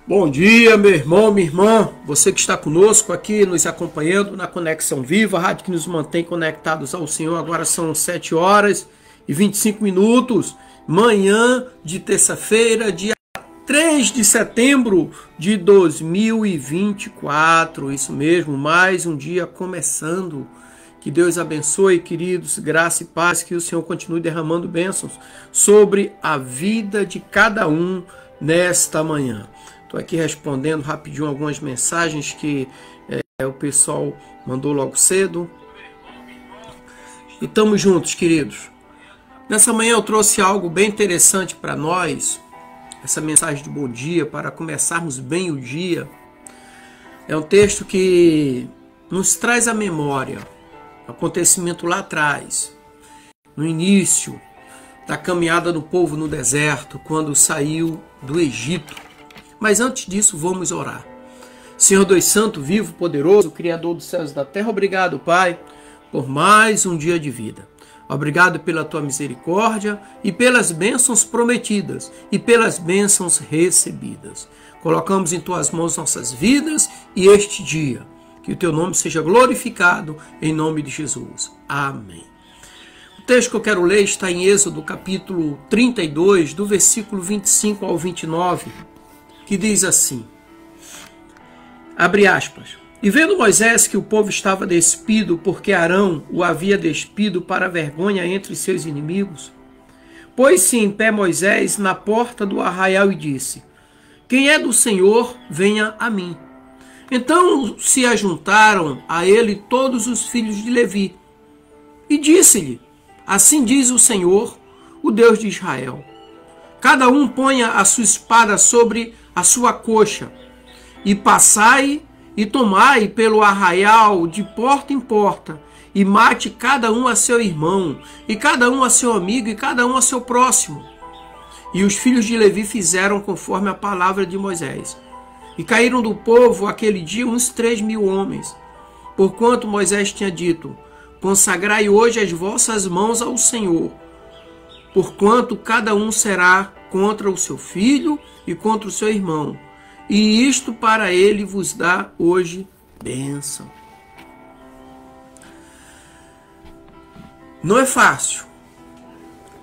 Bom dia, meu irmão, minha irmã, você que está conosco aqui, nos acompanhando na Conexão Viva, a rádio que nos mantém conectados ao Senhor. Agora são 7 horas e 25 minutos, manhã de terça-feira, dia 3 de setembro de 2024. Isso mesmo, mais um dia começando. Que Deus abençoe, queridos, graça e paz, que o Senhor continue derramando bênçãos sobre a vida de cada um nesta manhã. Estou aqui respondendo rapidinho algumas mensagens que o pessoal mandou logo cedo. E estamos juntos, queridos. Nessa manhã eu trouxe algo bem interessante para nós. Essa mensagem de bom dia, para começarmos bem o dia. É um texto que nos traz à memória acontecimento lá atrás, no início da caminhada do povo no deserto, quando saiu do Egito. Mas antes disso, vamos orar. Senhor Deus Santo, vivo, poderoso, Criador dos céus e da terra, obrigado, Pai, por mais um dia de vida. Obrigado pela tua misericórdia e pelas bênçãos prometidas e pelas bênçãos recebidas. Colocamos em tuas mãos nossas vidas e este dia. Que o teu nome seja glorificado em nome de Jesus. Amém. O texto que eu quero ler está em Êxodo capítulo 32, do versículo 25 ao 29, que diz assim, abre aspas, e vendo Moisés que o povo estava despido, porque Arão o havia despido para vergonha entre seus inimigos, pôs-se em pé Moisés na porta do arraial e disse, quem é do Senhor, venha a mim. Então se ajuntaram a ele todos os filhos de Levi, e disse-lhe, assim diz o Senhor, o Deus de Israel, cada um ponha a sua espada sobre a sua coxa, e passai e tomai pelo arraial de porta em porta, e mate cada um a seu irmão, e cada um a seu amigo, e cada um a seu próximo. E os filhos de Levi fizeram conforme a palavra de Moisés. E caíram do povo aquele dia uns 3.000 homens, porquanto Moisés tinha dito, consagrai hoje as vossas mãos ao Senhor, porquanto cada um será contra o seu filho e contra o seu irmão, e isto para ele vos dá hoje bênção. Não é fácil.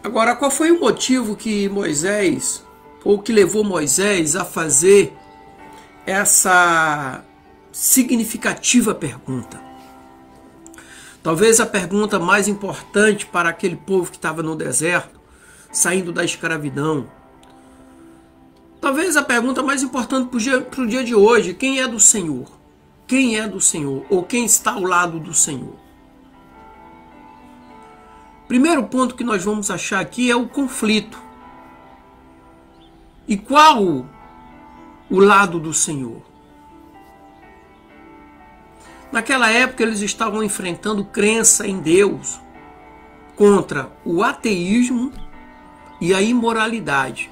Agora, qual foi o motivo que Moisés, ou que levou Moisés a fazer essa significativa pergunta? Talvez a pergunta mais importante para aquele povo que estava no deserto, saindo da escravidão. Talvez a pergunta mais importante para o dia de hoje, quem é do Senhor? Quem é do Senhor? Ou quem está ao lado do Senhor? Primeiro ponto que nós vamos achar aqui é o conflito. E qual o lado do Senhor? Naquela época eles estavam enfrentando crença em Deus contra o ateísmo e a imoralidade,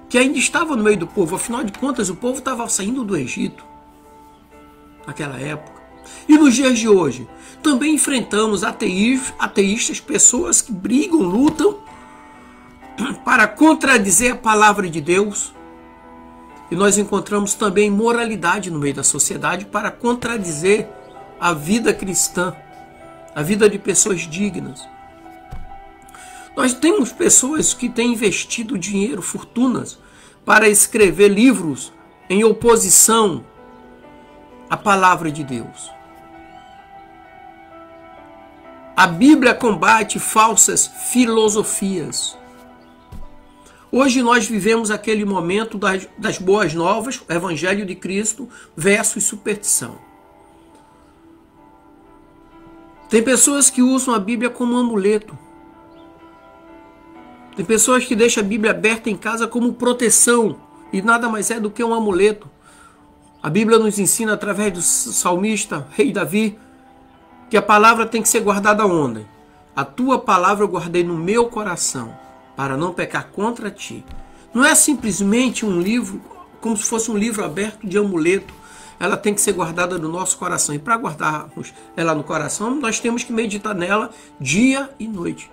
que ainda estava no meio do povo. Afinal de contas, o povo estava saindo do Egito naquela época. E nos dias de hoje, também enfrentamos ateístas, pessoas que brigam, lutam para contradizer a palavra de Deus. E nós encontramos também moralidade no meio da sociedade para contradizer a vida cristã, a vida de pessoas dignas. Nós temos pessoas que têm investido dinheiro, fortunas, para escrever livros em oposição à palavra de Deus. A Bíblia combate falsas filosofias. Hoje nós vivemos aquele momento das boas novas, o Evangelho de Cristo versus superstição. Tem pessoas que usam a Bíblia como um amuleto. Tem pessoas que deixam a Bíblia aberta em casa como proteção e nada mais é do que um amuleto. A Bíblia nos ensina através do salmista, rei Davi, que a palavra tem que ser guardada onde? A tua palavra eu guardei no meu coração, para não pecar contra ti. Não é simplesmente um livro, como se fosse um livro aberto de amuleto. Ela tem que ser guardada no nosso coração. E para guardarmos ela no coração, nós temos que meditar nela dia e noite.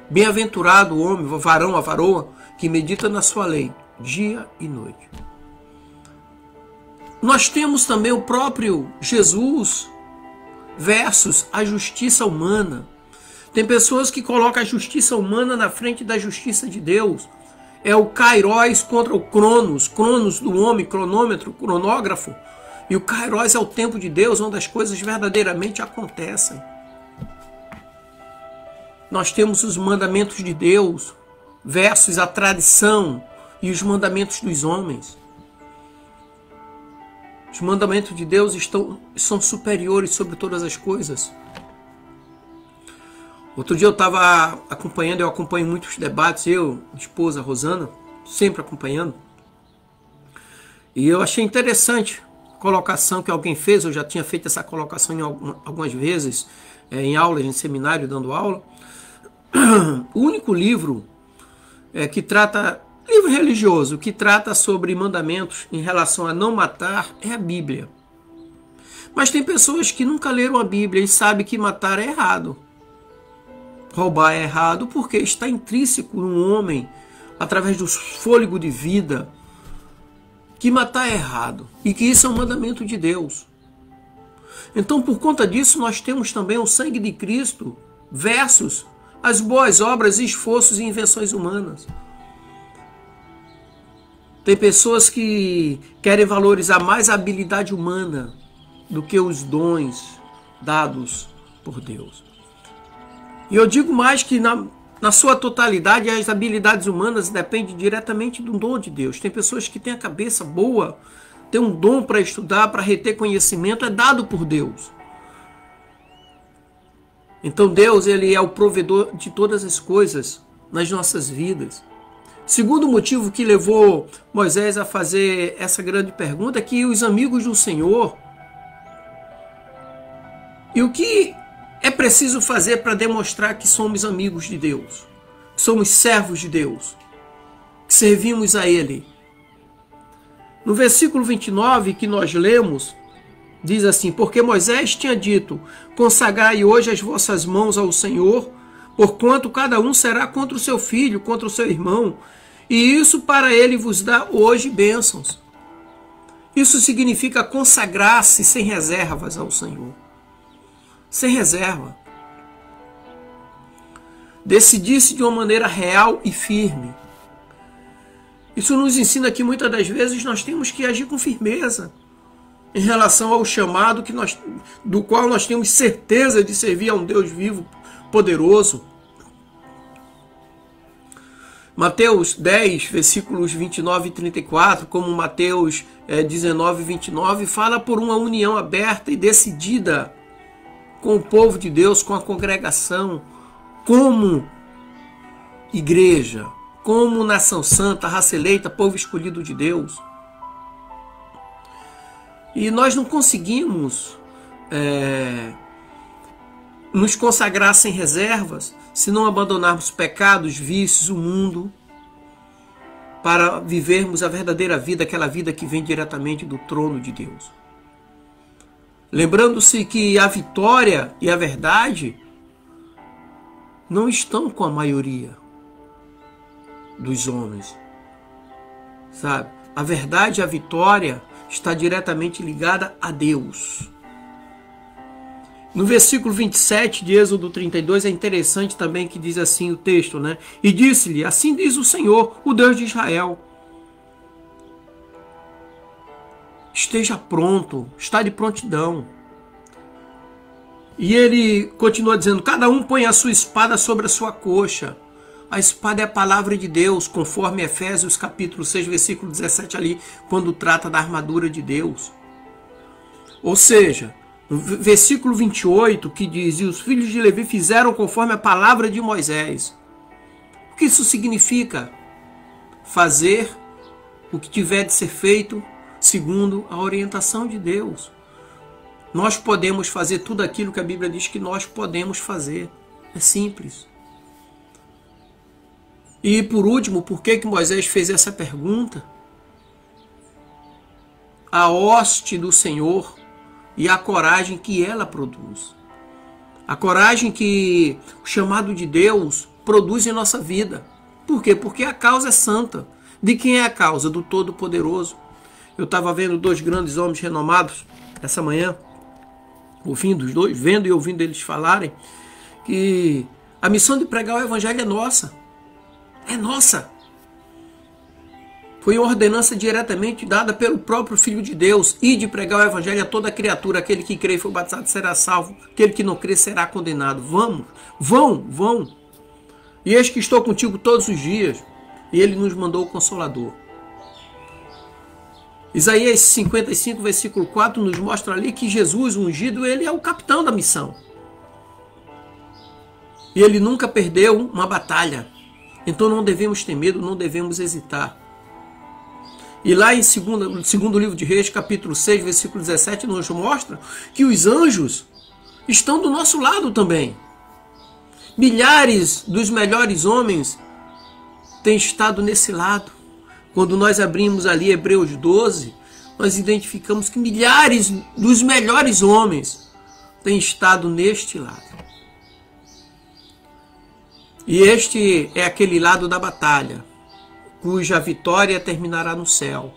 Bem-aventurado o homem, o varão, a varoa, que medita na sua lei, dia e noite. Nós temos também o próprio Jesus versus a justiça humana. Tem pessoas que colocam a justiça humana na frente da justiça de Deus. É o Kairos contra o Cronos. Cronos do homem, cronômetro, cronógrafo. E o Kairos é o tempo de Deus, onde as coisas verdadeiramente acontecem. Nós temos os mandamentos de Deus versus a tradição e os mandamentos dos homens. Os mandamentos de Deus são superiores sobre todas as coisas. Outro dia eu estava acompanhando, eu acompanho muitos debates, eu, minha esposa Rosana, sempre acompanhando. E eu achei interessante a colocação que alguém fez, eu já tinha feito essa colocação algumas vezes, em aulas, em seminário, dando aula. O único livro que trata, livro religioso, que trata sobre mandamentos em relação a não matar é a Bíblia. Mas tem pessoas que nunca leram a Bíblia e sabem que matar é errado. Roubar é errado porque está intrínseco no homem, através do fôlego de vida, que matar é errado e que isso é um mandamento de Deus. Então, por conta disso, nós temos também o sangue de Cristo versus as boas obras, esforços e invenções humanas. Tem pessoas que querem valorizar mais a habilidade humana do que os dons dados por Deus. E eu digo mais que na sua totalidade as habilidades humanas dependem diretamente do dom de Deus. Tem pessoas que têm a cabeça boa, têm um dom para estudar, para reter conhecimento, é dado por Deus. Então Deus, ele é o provedor de todas as coisas nas nossas vidas. Segundo motivo que levou Moisés a fazer essa grande pergunta é que os amigos do Senhor, e o que é preciso fazer para demonstrar que somos amigos de Deus, que somos servos de Deus, que servimos a Ele? No versículo 29 que nós lemos, diz assim: porque Moisés tinha dito, consagrai hoje as vossas mãos ao Senhor, porquanto cada um será contra o seu filho, contra o seu irmão, e isso para ele vos dá hoje bênçãos. Isso significa consagrar-se sem reservas ao Senhor. Sem reserva. Decidir-se de uma maneira real e firme. Isso nos ensina que muitas das vezes nós temos que agir com firmeza em relação ao chamado do qual nós temos certeza de servir a um Deus vivo, poderoso. Mateus 10, versículos 29 e 34, como Mateus 19, 29, fala por uma união aberta e decidida com o povo de Deus, com a congregação, como igreja, como nação santa, raça eleita, povo escolhido de Deus. E nós não conseguimos nos consagrar sem reservas se não abandonarmos pecados, vícios, o mundo, para vivermos a verdadeira vida, aquela vida que vem diretamente do trono de Deus. Lembrando-se que a vitória e a verdade não estão com a maioria dos homens, sabe? A verdade e a vitória está diretamente ligada a Deus. No versículo 27 de Êxodo 32 é interessante também que diz assim o texto, né? E disse-lhe, assim diz o Senhor, o Deus de Israel: esteja pronto, está de prontidão. E ele continua dizendo, cada um põe a sua espada sobre a sua coxa. A espada é a palavra de Deus, conforme Efésios capítulo 6, versículo 17 ali, quando trata da armadura de Deus. Ou seja, no versículo 28 que diz, e os filhos de Levi fizeram conforme a palavra de Moisés. O que isso significa? Fazer o que tiver de ser feito segundo a orientação de Deus. Nós podemos fazer tudo aquilo que a Bíblia diz que nós podemos fazer. É simples. E por último, por que Moisés fez essa pergunta? A hoste do Senhor e a coragem que ela produz. A coragem que o chamado de Deus produz em nossa vida. Por quê? Porque a causa é santa. De quem é a causa? Do Todo-Poderoso. Eu estava vendo dois grandes homens renomados essa manhã, ouvindo os dois, vendo e ouvindo eles falarem, que a missão de pregar o evangelho é nossa. É nossa. Foi uma ordenança diretamente dada pelo próprio Filho de Deus, e de pregar o evangelho a toda criatura. Aquele que crê e for batizado será salvo, aquele que não crê será condenado. Vamos, vão. E eis que estou contigo todos os dias. E ele nos mandou o Consolador. Isaías 55, versículo 4, nos mostra ali que Jesus, o ungido, ele é o capitão da missão. E ele nunca perdeu uma batalha. Então não devemos ter medo, não devemos hesitar. E lá em segundo livro de Reis, capítulo 6, versículo 17, nos mostra que os anjos estão do nosso lado também. Milhares dos melhores homens têm estado nesse lado. Quando nós abrimos ali Hebreus 12, nós identificamos que milhares dos melhores homens têm estado neste lado. E este é aquele lado da batalha, cuja vitória terminará no céu,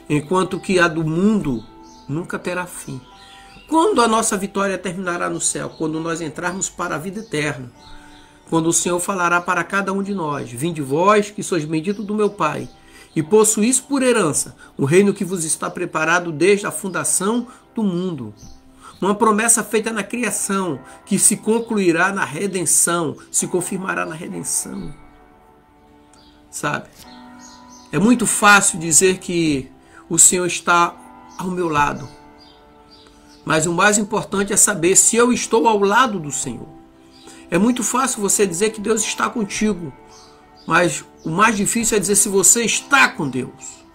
enquanto que a do mundo nunca terá fim. Quando a nossa vitória terminará no céu? Quando nós entrarmos para a vida eterna. Quando o Senhor falará para cada um de nós: vinde vós, que sois benditos do meu Pai, e possuís por herança o reino que vos está preparado desde a fundação do mundo. Uma promessa feita na criação, que se concluirá na redenção, se confirmará na redenção. Sabe? É muito fácil dizer que o Senhor está ao meu lado. Mas o mais importante é saber se eu estou ao lado do Senhor. É muito fácil você dizer que Deus está contigo. Mas o mais difícil é dizer se você está com Deus.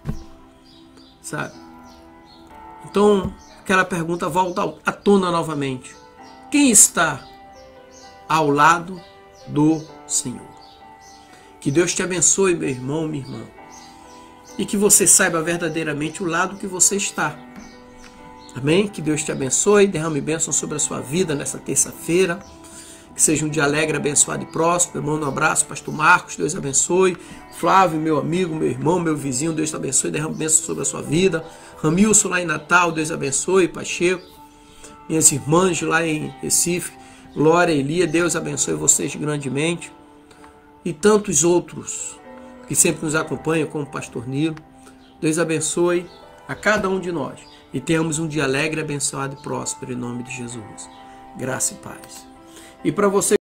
Sabe? Então, aquela pergunta volta à tona novamente. Quem está ao lado do Senhor? Que Deus te abençoe, meu irmão, minha irmã. E que você saiba verdadeiramente o lado que você está. Amém? Que Deus te abençoe, derrame bênção sobre a sua vida nessa terça-feira. Que seja um dia alegre, abençoado e próspero. Manda um abraço, pastor Marcos, Deus abençoe. Flávio, meu amigo, meu irmão, meu vizinho, Deus te abençoe, derrame bênção sobre a sua vida. Ramilson lá em Natal, Deus abençoe. Pacheco, minhas irmãs lá em Recife, Glória e Elia, Deus abençoe vocês grandemente. E tantos outros que sempre nos acompanham, como o pastor Nilo. Deus abençoe a cada um de nós. E tenhamos um dia alegre, abençoado e próspero em nome de Jesus. Graça e paz. E para você